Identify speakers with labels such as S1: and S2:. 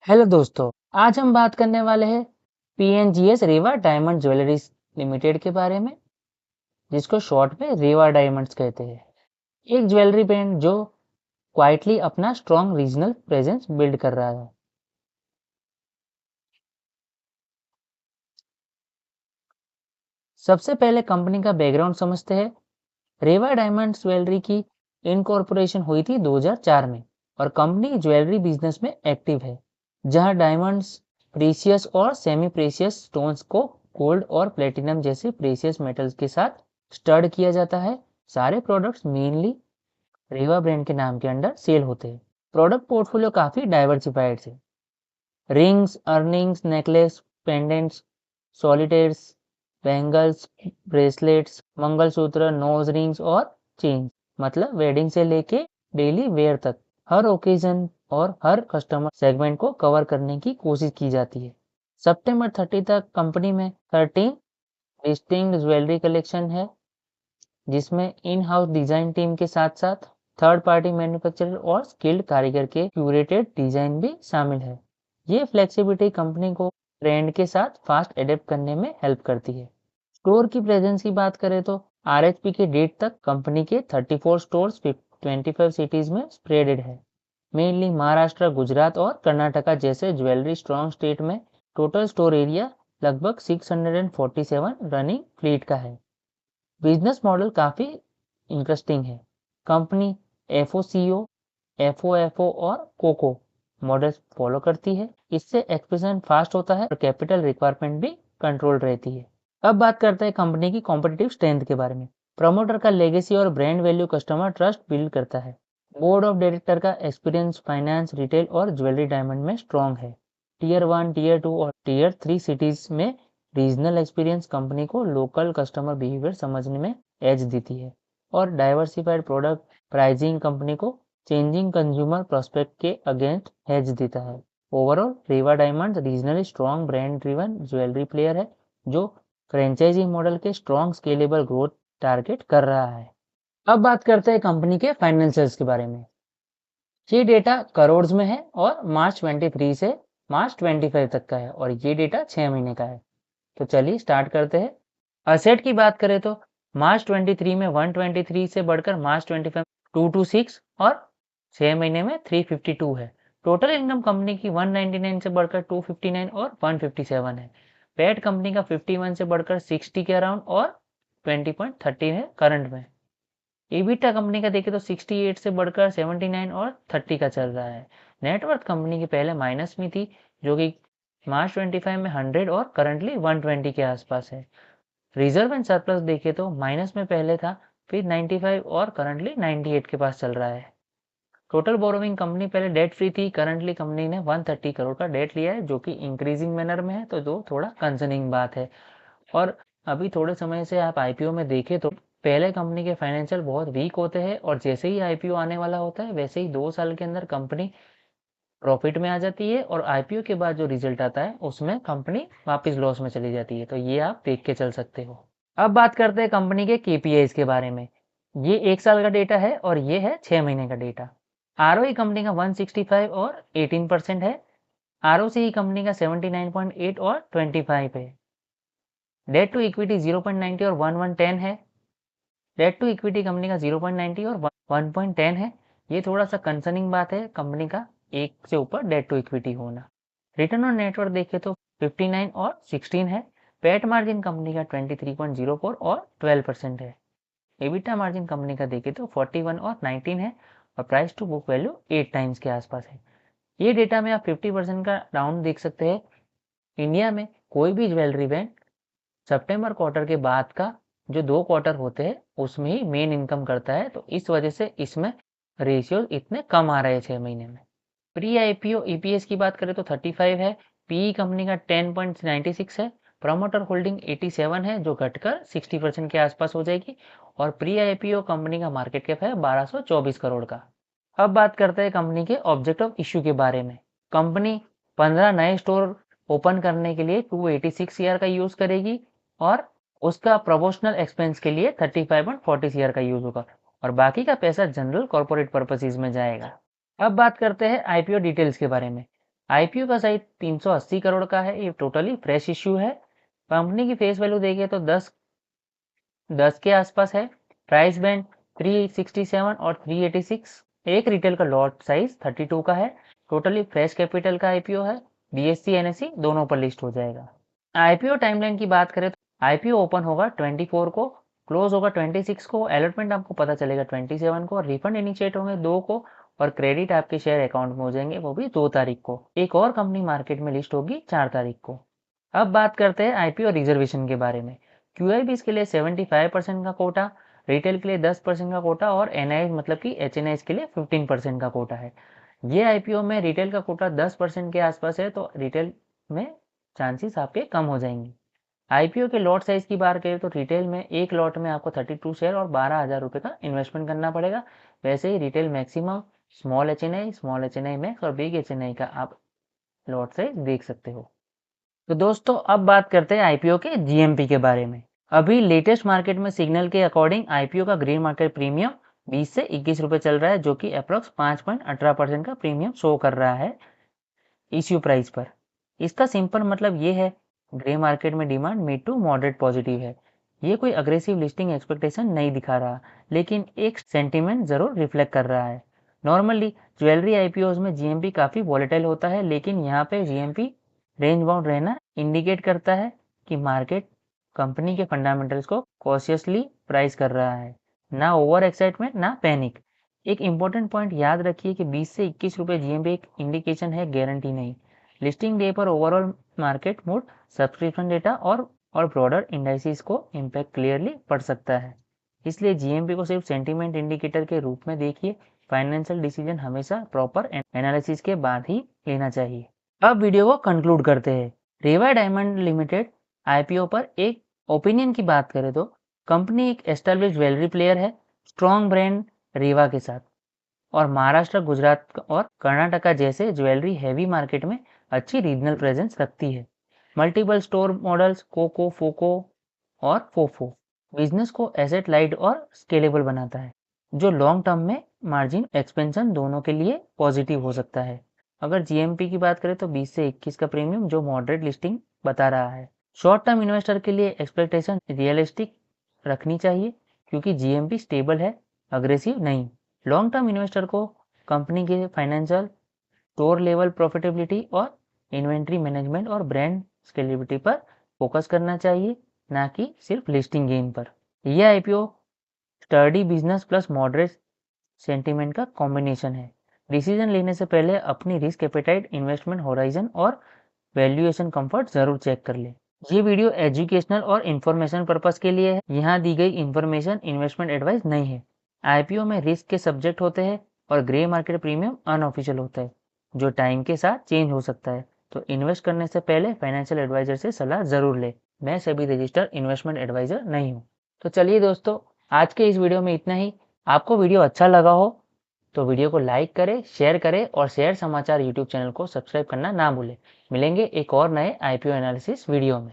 S1: Hello दोस्तों, आज हम बात करने वाले हैं पीएनजीएस रेवा डायमंड ज्वेलरीज लिमिटेड के बारे में, जिसको शॉर्ट में रेवा डायमंड्स कहते हैं। एक ज्वेलरी ब्रांड जो क्वाइटली अपना स्ट्रॉन्ग रीजनल प्रेजेंस बिल्ड कर रहा है। सबसे पहले कंपनी का बैकग्राउंड समझते हैं। रेवा डायमंड्स ज्वेलरी की इनकॉर्पोरेशन हुई थी 2004 में और कंपनी ज्वेलरी बिजनेस में एक्टिव है, जहां डायमंड्स, प्रीशियस और सेमी प्रीशियस स्टोन्स को गोल्ड और प्लेटिनम जैसे प्रीशियस मेटल्स के साथ स्टड किया जाता है। सारे प्रोडक्ट्स मेनली रेवा ब्रांड के नाम के अंडर सेल होते हैं। प्रोडक्ट पोर्टफोलियो काफी डाइवर्सिफाइड है। Rings, earrings, necklace, pendants, solitaires, bangles, bracelets, mangalsutra, nose rings और चेन, मतलब वेडिंग से लेके डेली वेयर तक हर ओकेजन और हर कस्टमर सेगमेंट को कवर करने की कोशिश की जाती है। सितंबर 30 तक कंपनी में 13 डिस्टिंक्ट ज्वेलरी कलेक्शन है, जिसमें इन हाउस डिजाइन टीम के साथ साथ थर्ड पार्टी मैन्युफैक्चरर और स्किल्ड कारीगर के क्यूरेटेड डिजाइन भी शामिल है। ये फ्लेक्सिबिलिटी कंपनी को ट्रेंड के साथ फास्ट एडेप्ट करने में हेल्प करती है। स्टोर की प्रेजेंस की बात करें तो आरएचपी के डेट तक कंपनी के 34 स्टोर्स 25 सिटीज में स्प्रेडेड है, मेनली महाराष्ट्र, गुजरात और कर्नाटका जैसे ज्वेलरी स्ट्रॉन्ग स्टेट में। टोटल स्टोर एरिया लगभग 647 रनिंग फ्लीट का है। बिजनेस मॉडल काफी इंटरेस्टिंग है। कंपनी एफओसीओ, एफओएफओ और कोको मॉडल फॉलो करती है। इससे एक्सपेंशन फास्ट होता है और कैपिटल रिक्वायरमेंट भी कंट्रोल रहती है। अब बात करते हैं कंपनी की कॉम्पिटिटिव स्ट्रेंथ के बारे में। प्रमोटर का लेगेसी और brand value customer trust build करता है। बोर्ड ऑफ डायरेक्टर का एक्सपीरियंस फाइनेंस, रिटेल और ज्वेलरी डायमंड में स्ट्रॉन्ग है। टीयर 1, टीयर 2 और टीयर 3 सिटीज में रीजनल एक्सपीरियंस कंपनी को लोकल कस्टमर बिहेवियर समझने में एज देती है और डाइवर्सिफाइड प्रोडक्ट प्राइसिंग कंपनी को चेंजिंग कंज्यूमर प्रोस्पेक्ट के अगेंस्ट हेज देता है। Overall Reva diamonds regionally strong brand driven jewellery player है, जो फ्रेंचाइजी मॉडल के स्ट्रॉन्ग स्केलेबल ग्रोथ टारगेट कर रहा है। अब बात करते हैं कंपनी के फाइनेंशियल्स के बारे में। ये डेटा करोड़ में है और मार्च 23 से मार्च 25 तक का है और ये डेटा 6 महीने का है। तो चलिए स्टार्ट करते हैं। असेट की बात करें तो मार्च 23 में 123 से बढ़कर मार्च 25 226 और 6 महीने में 352 है। टोटल इनकम कंपनी की 199 से बढ़कर 259 और 157 है। पैट कंपनी का 51 से बढ़कर 60 के अराउंड और 20.30 है करंट में। ईबिटा कंपनी का देखें तो 68 से बढ़कर 79 और 30 का चल रहा है। नेटवर्थ कंपनी की पहले माइनस में थी, जो कि मार्च 25 में 100 और करंटली 120 के आसपास है। रिजर्व एंड सरप्लस देखे तो माइनस में पहले था, फिर 95 और करंटली 98 के पास चल रहा है। टोटल बोरोविंग कंपनी पहले डेट फ्री थी, करंटली कंपनी ने 130 करोड़ का डेट लिया है, जो कि इंक्रीजिंग मैनर में है, तो जो थोड़ा कंसर्निंग बात है। और अभी थोड़े समय से आप आईपीओ में देखें तो पहले कंपनी के फाइनेंशियल बहुत वीक होते हैं और जैसे ही आईपीओ आने वाला होता है वैसे ही 2 साल के अंदर कंपनी प्रॉफिट में आ जाती है और आईपीओ के बाद जो रिजल्ट आता है उसमें कंपनी वापस लॉस में चली जाती है। तो ये आप देख के चल सकते हो। अब बात करते हैं कंपनी के केपीआईज के बारे में। ये 1 साल का डेटा है और ये है 6 महीने का डेटा। आरओई कंपनी का 165 और 18% है। आरओसी कंपनी का 79.8 और 25 है। डेट टू इक्विटी 0.90 और 1110 है। डेट टू इक्विटी कंपनी का 0.90 और 1.10 है। ये थोड़ा सा कंसर्निंग बात है कंपनी का एक से ऊपर डेट टू इक्विटी होना। रिटर्न ऑन नेटवर्थ देखे तो 59 और 16 है। पैट मार्जिन कंपनी का 23.04 और 12% है। एबिटा मार्जिन कंपनी का देखे तो 41 और 19 है और price to book value 8 times के आसपास है। ये डेटा में आप 50% का डाउन देख सकते हैं। इंडिया में कोई भी ज्वेलरी ब्रांड सितंबर क्वार्टर के बाद का जो 2 क्वार्टर होते हैं उसमें ही मेन इनकम करता है, तो इस वजह से इसमें रेशियो इतने कम आ रहे हैं 6 महीने में। प्री आईपीओ ईपीएस की बात करें तो 35 है। पीई कंपनी का 10.96 है। प्रमोटर होल्डिंग 87 है, जो घटकर 60% के आसपास हो जाएगी और प्री आईपीओ कंपनी का मार्केट कैप है 1224 करोड़ का। अब बात करते हैं कंपनी के ऑब्जेक्ट ऑफ इश्यू के बारे में। कंपनी 15 नए स्टोर ओपन करने के लिए 286 सीआर का यूज करेगी और उसका प्रमोशनल एक्सपेंस के लिए 35.40 सीआर का यूज होगा और बाकी का पैसा जनरल कॉर्पोरेट पर्पसेज में जाएगा। अब बात करते हैं आईपीओ डिटेल्स के बारे में। आईपीओ का साइज 380 करोड़ का है। ये टोटली फ्रेश इश्यू है। कंपनी की फेस वैल्यू देखिए तो 10 के आसपास है। प्राइस बैंड 367 और 386। एक रिटेल का लॉट साइज 32 का है। टोटली फ्रेश कैपिटल का आईपीओ है। बीएससी एनएससी दोनों पर लिस्ट हो जाएगा। आईपीओ टाइमलाइन की बात करें तो आईपीओ ओपन होगा 24 को, क्लोज होगा 26 को, अलॉटमेंट आपको पता चलेगा 27 को, और रिफंड इनिशिएट होंगे 2 को, और क्रेडिट आपके शेयर अकाउंट में हो जाएंगे वो भी 2 तारीख को। एक और कंपनी मार्केट में लिस्ट होगी 4 तारीख को। अब बात करते हैं आईपीओ रिजर्वेशन के बारे में। क्यूआईबीज के लिए 75% का कोटा, रिटेल के लिए 10% का कोटा, और एनआईज मतलब कि एचएनआईज के लिए 15% का कोटा है। ये आईपीओ में रिटेल का कोटा 10% के आसपास है, तो रिटेल में चांसेस आपके कम हो जाएंगे। आईपीओ के लॉट साइज की बात करें तो रिटेल में एक लॉट में आपको 32 शेयर और 12,000 रुपये का इन्वेस्टमेंट करना पड़ेगा। वैसे ही retail maximum, small HNI max और बिग एचएनआई का आप लॉट साइज देख सकते हो। तो दोस्तों अब बात करते हैं आईपीओ के जीएमपी के बारे में। अभी लेटेस्ट मार्केट में सिग्नल के अकॉर्डिंग आईपीओ का ग्रीन मार्केट प्रीमियम 20 से 21 रुपए चल रहा है, जो कि अप्रॉक्स 5.18% का प्रीमियम शो कर रहा है इश्यू प्राइस पर। इसका सिंपल मतलब ये है, ग्रे मार्केट में demand mid to moderate positive है। ये कोई अग्रेसिव लिस्टिंग एक्सपेक्टेशन नहीं दिखा रहा, लेकिन एक सेंटीमेंट जरूर रिफ्लेक्ट कर रहा है। नॉर्मली ज्वेलरी आईपीओ में जीएमपी काफी वॉलेटाइल होता है, लेकिन यहाँ पे जीएमपी रेंज बाउंड रहना इंडिकेट करता है कि मार्केट कंपनी के फंडामेंटल्स को कॉशियसली प्राइस कर रहा है, ना ओवर एक्साइटमेंट ना पैनिक। एक इंपॉर्टेंट पॉइंट याद रखिए कि 20 से 21 रुपए जीएमपी एक इंडिकेशन है, गारंटी नहीं। लिस्टिंग डे पर overall market mood, subscription data और ब्रॉडर इंडाइसिस को इम्पैक्ट क्लियरली पड़ सकता है। इसलिए जीएमपी को सिर्फ सेंटीमेंट इंडिकेटर के रूप में देखिए। फाइनेंशियल डिसीजन हमेशा प्रॉपर एनालिसिस के बाद ही लेना चाहिए। अब वीडियो को कंक्लूड करते हैं। रेवा डायमंड लिमिटेड आईपीओ पर एक ओपिनियन की बात करें तो कंपनी एक एस्टेब्लिश ज्वेलरी प्लेयर है, स्ट्रॉन्ग ब्रांड रेवा के साथ, और महाराष्ट्र, गुजरात और कर्नाटका जैसे ज्वेलरी हैवी मार्केट में अच्छी रीजनल प्रेजेंस रखती है। मल्टीपल स्टोर मॉडल्स कोको, फोको और फोफो बिजनेस को एसेट लाइट और स्केलेबल बनाता है, जो लॉन्ग टर्म में मार्जिन एक्सपेंशन दोनों के लिए पॉजिटिव हो सकता है। अगर जीएमपी की बात करें तो 20 से 21 का प्रीमियम जो मॉडरेट लिस्टिंग बता रहा है। शॉर्ट टर्म इन्वेस्टर के लिए एक्सपेक्टेशन रियलिस्टिक रखनी चाहिए, क्योंकि जीएमपी स्टेबल है, अग्रेसिव नहीं। लॉन्ग टर्म इन्वेस्टर को कंपनी के फाइनेंशियल, स्टोर लेवल प्रॉफिटेबिलिटी और इन्वेंट्री मैनेजमेंट और ब्रांड स्केलेबिलिटी पर फोकस करना चाहिए, ना कि सिर्फ लिस्टिंग गेन पर। यह IPO sturdy business plus moderate sentiment का कॉम्बिनेशन है। डिसीजन लेने से पहले अपनी रिस्क एपेटाइट, इन्वेस्टमेंट होराइजन और वैल्यूएशन कंफर्ट जरूर चेक कर ले। ये वीडियो एजुकेशनल और इन्फॉर्मेशन पर्पस के लिए है। यहाँ दी गई इन्फॉर्मेशन इन्वेस्टमेंट एडवाइस नहीं है। आईपीओ में रिस्क के सब्जेक्ट होते हैं और ग्रे मार्केट प्रीमियम अनऑफिशियल होता है, जो टाइम के साथ चेंज हो सकता है। तो इन्वेस्ट करने से पहले फाइनेंशियल एडवाइजर से सलाह जरूर ले। मैं सभी रजिस्टर्ड इन्वेस्टमेंट एडवाइजर नहीं हूँ। तो चलिए दोस्तों, आज के इस वीडियो में इतना ही। आपको वीडियो अच्छा लगा हो तो वीडियो को लाइक करें, शेयर करें, और शेयर समाचार यूट्यूब चैनल को सब्सक्राइब करना ना भूलें। मिलेंगे एक और नए आईपीओ एनालिसिस वीडियो में।